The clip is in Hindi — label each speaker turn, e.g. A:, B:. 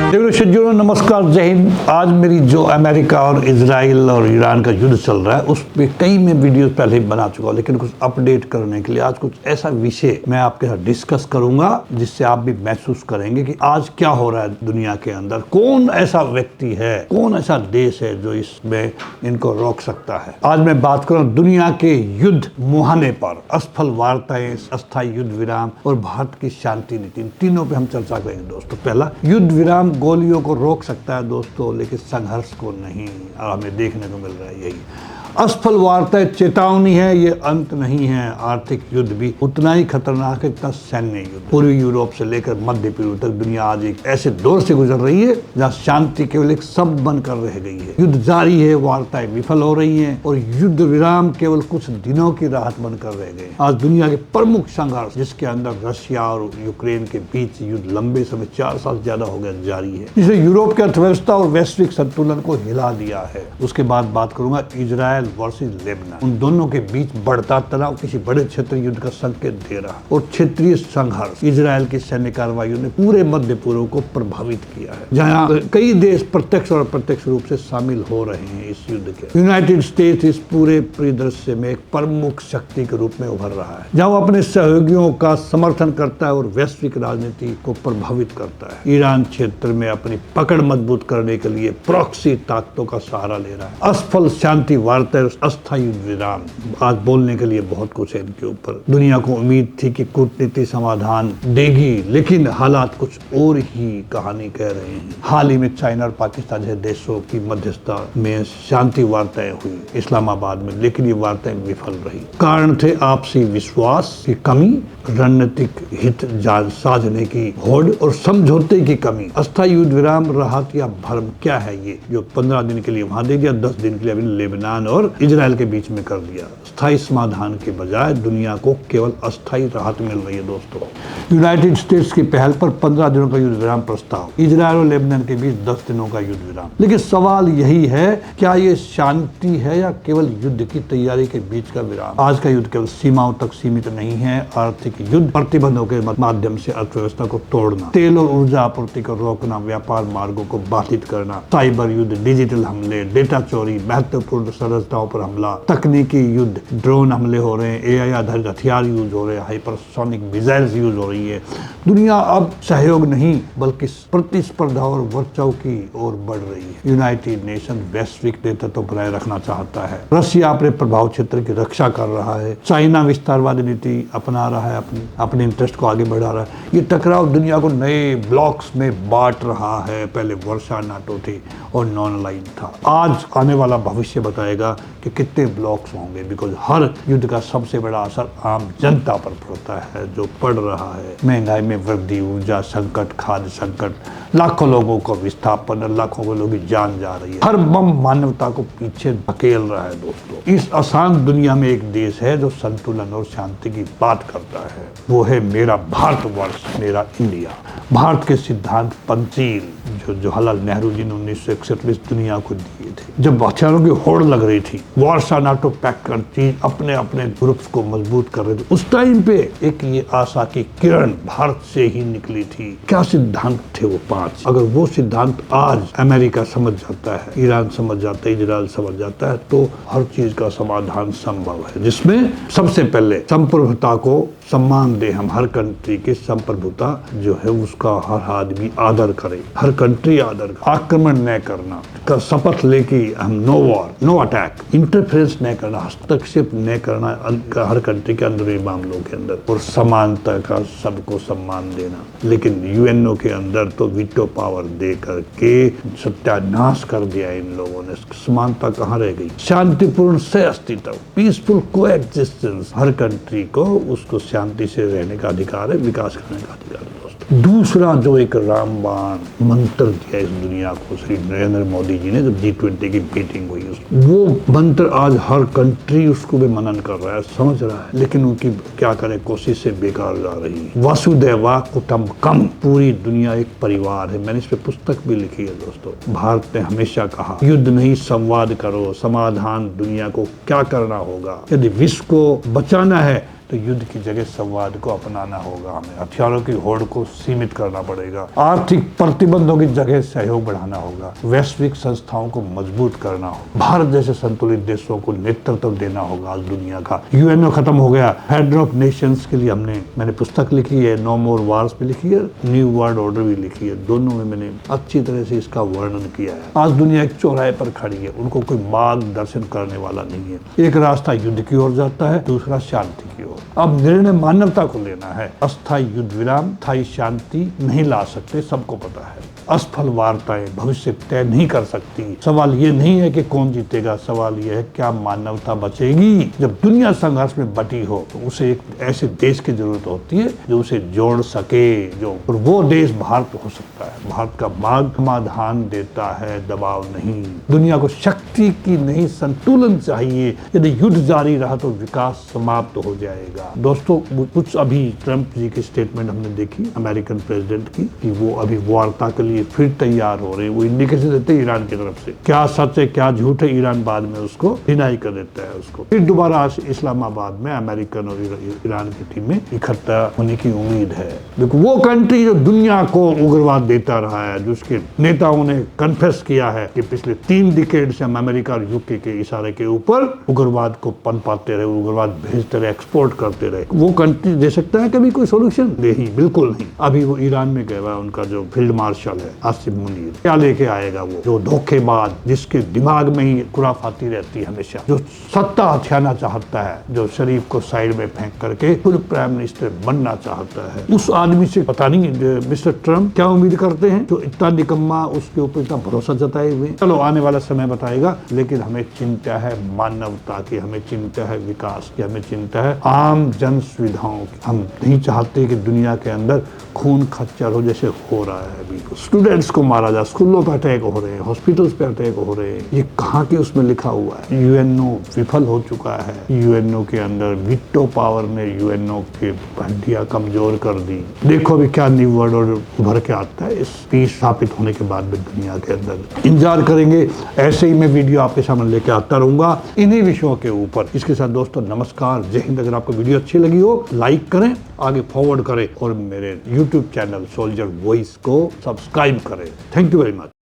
A: देखो नमस्कार, जय हिंद। आज मेरी जो अमेरिका और इजराइल और ईरान का युद्ध चल रहा है उस पर कई मैं वीडियोस पहले ही बना चुका हूँ, लेकिन कुछ अपडेट करने के लिए आज कुछ ऐसा विषय मैं आपके साथ डिस्कस करूंगा जिससे आप भी महसूस करेंगे कि आज क्या हो रहा है दुनिया के अंदर। कौन ऐसा व्यक्ति है, कौन ऐसा देश है जो इसमें इनको रोक सकता है। आज मैं बात करूँ दुनिया के युद्ध मुहाने पर, असफल वार्ताएं, अस्थायी युद्ध विराम और भारत की शांति नीति, इन तीनों पे हम चर्चा करेंगे दोस्तों। पहला, युद्ध विराम गोलियों को रोक सकता है दोस्तों, लेकिन संघर्ष को नहीं, और हमें देखने को मिल रहा है यही। असफल वार्ता चेतावनी है, ये अंत नहीं है। आर्थिक युद्ध भी उतना ही खतरनाक है जितना सैन्य युद्ध। पूर्वी यूरोप से लेकर मध्य पूर्व तक दुनिया आज एक ऐसे दौर से गुजर रही है जहाँ शांति केवल एक शब्द बनकर रह गई है। युद्ध जारी है, वार्ताएं विफल हो रही हैं और युद्ध विराम केवल कुछ दिनों की राहत बनकर रह गए। आज दुनिया के प्रमुख संघर्ष, जिसके अंदर रशिया और यूक्रेन के बीच युद्ध लंबे समय 4 साल ज्यादा हो गया जारी है, जिसे यूरोप की अर्थव्यवस्था और वैश्विक संतुलन को हिला दिया है। उसके बाद बात करूंगा इजराइल वर्सेस लेबनान। उन दोनों के बीच बढ़ता तनाव किसी बड़े क्षेत्र युद्ध का संकेत दे रहा और क्षेत्रीय संघर्ष। इजराइल की सैन्य कार्रवाइयों ने पूरे मध्य पूर्व को प्रभावित किया है, जहां कई देश प्रत्यक्ष और अप्रत्यक्ष रूप से शामिल हो रहे हैं इस युद्ध के। यूनाइटेड स्टेट्स इस पूरे परिदृश्य में एक प्रमुख शक्ति के रूप में उभर रहा है, जहां वो अपने सहयोगियों का समर्थन करता है और वैश्विक राजनीति को प्रभावित करता है। ईरान क्षेत्र में अपनी पकड़ मजबूत करने के लिए प्रॉक्सी ताकतों का सहारा ले रहा है। असफल शांति वार्ता, अस्थायी विराम, आज बोलने के लिए बहुत कुछ है इनके ऊपर। दुनिया को उम्मीद थी कि कूटनीति समाधान देगी, लेकिन हालात कुछ और ही कहानी कह रहे हैं। हाल ही में चाइना और पाकिस्तान जैसे देशों की मध्यस्थता में शांति वार्ताएं हुई इस्लामाबाद में, लेकिन ये वार्ताएं विफल रही। कारण थे आपसी विश्वास की कमी, रणनीतिक हित साधने की होड़ और समझौते की कमी। अस्थायी युद्ध विराम, राहत या भरम, क्या है ये जो 15 दिन के लिए वहां दे दिया, 10 दिन के लिए अभी लेबनान और इजराइल के बीच में कर दिया। स्थायी समाधान के बजाय दुनिया को केवल अस्थायी राहत मिल रही है दोस्तों। यूनाइटेड स्टेट्स की पहल पर 15 दिनों का युद्ध विराम प्रस्ताव, इजराइल और लेबनान के बीच 10 दिनों का युद्ध विराम। लेकिन सवाल यही है, क्या ये शांति है या केवल युद्ध की तैयारी के बीच का विराम। आज का युद्ध केवल सीमाओं तक सीमित नहीं है। आर्थिक युद्ध, प्रतिबंधों के माध्यम से अर्थव्यवस्था को तोड़ना, तेल और ऊर्जा आपूर्ति को रोकना, व्यापार मार्गों को बाधित करना, साइबर युद्ध, डिजिटल हमले, डेटा चोरी, महत्वपूर्ण संरचनाओं पर हमला, तकनीकी युद्ध, ड्रोन हमले हो रहे हैं, एआई आधारित हथियार यूज हो रहे हैं, हाइपरसोनिक मिसाइल्स यूज हो रही है। दुनिया अब सहयोग नहीं बल्कि प्रतिस्पर्धा और वर्चस्व की ओर बढ़ रही है। यूनाइटेड नेशन वैश्विक नेतृत्व बनाए रखना चाहता है। रशिया अपने प्रभाव क्षेत्र की रक्षा कर रहा है। चाइना विस्तारवादी नीति अपना रहा है, अपने इंटरेस्ट को आगे बढ़ा रहा है। ये टकराव दुनिया को नए ब्लॉक्स में बांट रहा है। पहले वर्षा नाटो थी और नॉन लाइन था। आज आने वाला भविष्य बताएगा कि कितने ब्लॉक्स होंगे, बिकॉज हर युद्ध का सबसे बड़ा असर आम जनता पर पड़ता है जो पड़ रहा है। महंगाई में वृद्धि, ऊर्जा संकट, खाद्य संकट, लाखों लोगों को विस्थापन, लाखों लोगों की जान जा रही है। हर बम मानवता को पीछे धकेल रहा है दोस्तों। इस आसान दुनिया में एक देश है जो संतुलन और शांति की बात करता है, वो है मेरा भारतवर्ष, मेरा इंडिया। भारत के सिद्धांत पंचील जो जवाहरलाल नेहरू जी ने 1961 में दुनिया को दिए थे, जब हथियारों की होड़ लग रही थी, वार्सा नाटो पैक्ट करती अपने अपने ग्रुप्स को मजबूत कर रहे थे, उस टाइम पे एक ये आशा की किरण भारत से ही निकली थी। क्या सिद्धांत थे वो 5? अगर वो सिद्धांत आज अमेरिका समझ जाता है, ईरान समझ जाता है, इजराइल समझ जाता है, तो हर चीज का समाधान संभव है। जिसमें सबसे पहले संप्रभुता को सम्मान दे, हम हर कंट्री की संप्रभुता जो है उसका हर आदमी आदर करे, हर कंट्री आदर करे, आक्रमण न करना का शपथ लेके हम no war, no attack, interference न करना, हस्तक्षेप न करना हर कंट्री के अंदरूनी मामलों के अंदर, और समानता का सबको सम्मान देना। लेकिन यूएनओ के अंदर तो वीटो पावर दे करके सत्यानाश कर दिया इन लोगों ने। समानता कहाँ रह गई? शांतिपूर्ण सह अस्तित्व, पीसफुल कोएग्जिस्टेंस, हर कंट्री को उसको शांति से रहने का अधिकार है, विकास करने का अधिकार है दोस्तों। दूसरा जो एक रामबाण मंत्र दिया इस दुनिया को श्री नरेंद्र मोदी जी ने, जब G20 की मीटिंग हुई, वो मंत्र आज हर कंट्री उसको भी मनन कर रहा है, समझ रहा है, लेकिन उनकी क्या करें कोशिश से बेकार जा रही है। वासुदेवा कुटुंबकम, पूरी दुनिया एक परिवार है। मैंने इस पे पुस्तक भी लिखी है दोस्तों। भारत ने हमेशा कहा युद्ध नहीं, संवाद करो, समाधान दुनिया को क्या करना होगा। यदि विश्व को बचाना है तो युद्ध की जगह संवाद को अपनाना होगा। हमें हथियारों की होड़ को सीमित करना पड़ेगा, आर्थिक प्रतिबंधों की जगह सहयोग बढ़ाना होगा, वैश्विक संस्थाओं को मजबूत करना होगा, भारत जैसे संतुलित देशों को नेतृत्व देना होगा। आज दुनिया का यूएनओ खत्म हो गया, हेड ऑफ नेशंस के लिए मैंने पुस्तक लिखी है, नो मोर वार्स भी लिखी है, न्यू वर्ल्ड ऑर्डर भी लिखी है। दोनों में मैंने अच्छी तरह से इसका वर्णन किया है। आज दुनिया एक चौराहे पर खड़ी है, उनको कोई मार्गदर्शन करने वाला नहीं है। एक रास्ता युद्ध की ओर जाता है, दूसरा शांति की ओर। अब निर्णय मानवता को लेना है। अस्थायी युद्ध विराम स्थायी शांति नहीं ला सकते, सबको पता है। असफल वार्ताएं भविष्य तय नहीं कर सकती। सवाल ये नहीं है कि कौन जीतेगा, सवाल ये है क्या मानवता बचेगी। जब दुनिया संघर्ष में बटी हो तो उसे एक ऐसे देश की जरूरत होती है जो उसे जोड़ सके, और वो देश भारत हो सकता है। भारत का मार्ग समाधान देता है, दबाव नहीं। दुनिया को शक्ति की नहीं, संतुलन चाहिए। यदि युद्ध जारी रहा तो विकास समाप्त हो जाएगा। दोस्तों, कुछ अभी ट्रंप जी की स्टेटमेंट हमने देखी अमेरिकन प्रेसिडेंट की कि वो अभी वार्ता के लिए फिर तैयार हो रहे हैं। वो इंडिकेशन देते हैं ईरान की तरफ से, क्या सच है क्या झूठ है, ईरान बाद में उसको डिनाई कर देता है उसको। फिर दोबारा इस्लामाबाद में अमेरिकन और ईरान की टीम में इकट्ठा होने की उम्मीद है। देखो, वो कंट्री जो दुनिया को उग्रवाद देता रहा है, जिसके नेताओं ने कन्फेस किया है कि पिछले 3 डिकेड से हम अमेरिका और यूके के इशारे के ऊपर उग्रवाद को पनपाते रहे, उग्रवाद भेजते रहे, एक्सपोर्ट करते रहे। वो कंट्री दे सकता है कभी कोई सोल्यूशन? नहीं, बिल्कुल नहीं। अभी वो ईरान में गया हुआ है, उनका जो फील्ड मार्शल है आसिम मुनीर, क्या लेके आएगा वो? जो धोखेबाज, जिसके दिमाग में ही खुराफाती रहती है हमेशा, जो सत्ता हथियाना चाहता है, जो शरीफ को साइड में फेंक करके खुद प्राइम मिनिस्टर बनना चाहता है। उस आदमी से पता नहीं मिस्टर ट्रम्प क्या उम्मीद करते हैं, जो इतना निकम्मा, उसके ऊपर इतना भरोसा जताए हुए। चलो, आने वाला समय बताएगा, लेकिन हमें चिंता है मानवता की, हमें चिंता है विकास की, हमें चिंता है आम जन सुविधाओं की। हम नहीं चाहते कि दुनिया के अंदर खून खच्चर हो जैसे हो रहा है अभी। स्टूडेंट्स को मारा जा, स्कूलों पे अटैक हो रहे हैं, हॉस्पिटल्स पे अटैक हो रहे हैं। ये कहाँ के उसमें लिखा हुआ है? यूएनओ विफल हो चुका है। यूएनओ के अंदर वीटो पावर ने यूएनओ के हड्डियां कमजोर कर दी। देखो अभी क्या न्यू वर्ल्ड ऑर्डर उभर के आता है इस पीस स्थापित होने के बाद में दुनिया के अंदर। इंतजार करेंगे, ऐसे ही मैं वीडियो आपके सामने लेके आता रहूंगा इन्हीं विषयों के ऊपर। इसके साथ दोस्तों नमस्कार, जय हिंद। अगर आपको वीडियो अच्छी लगी हो लाइक करें, आगे फॉरवर्ड करें और मेरे यूट्यूब चैनल सोल्जर वॉइस को सब्सक्राइब करें। Thank you very much.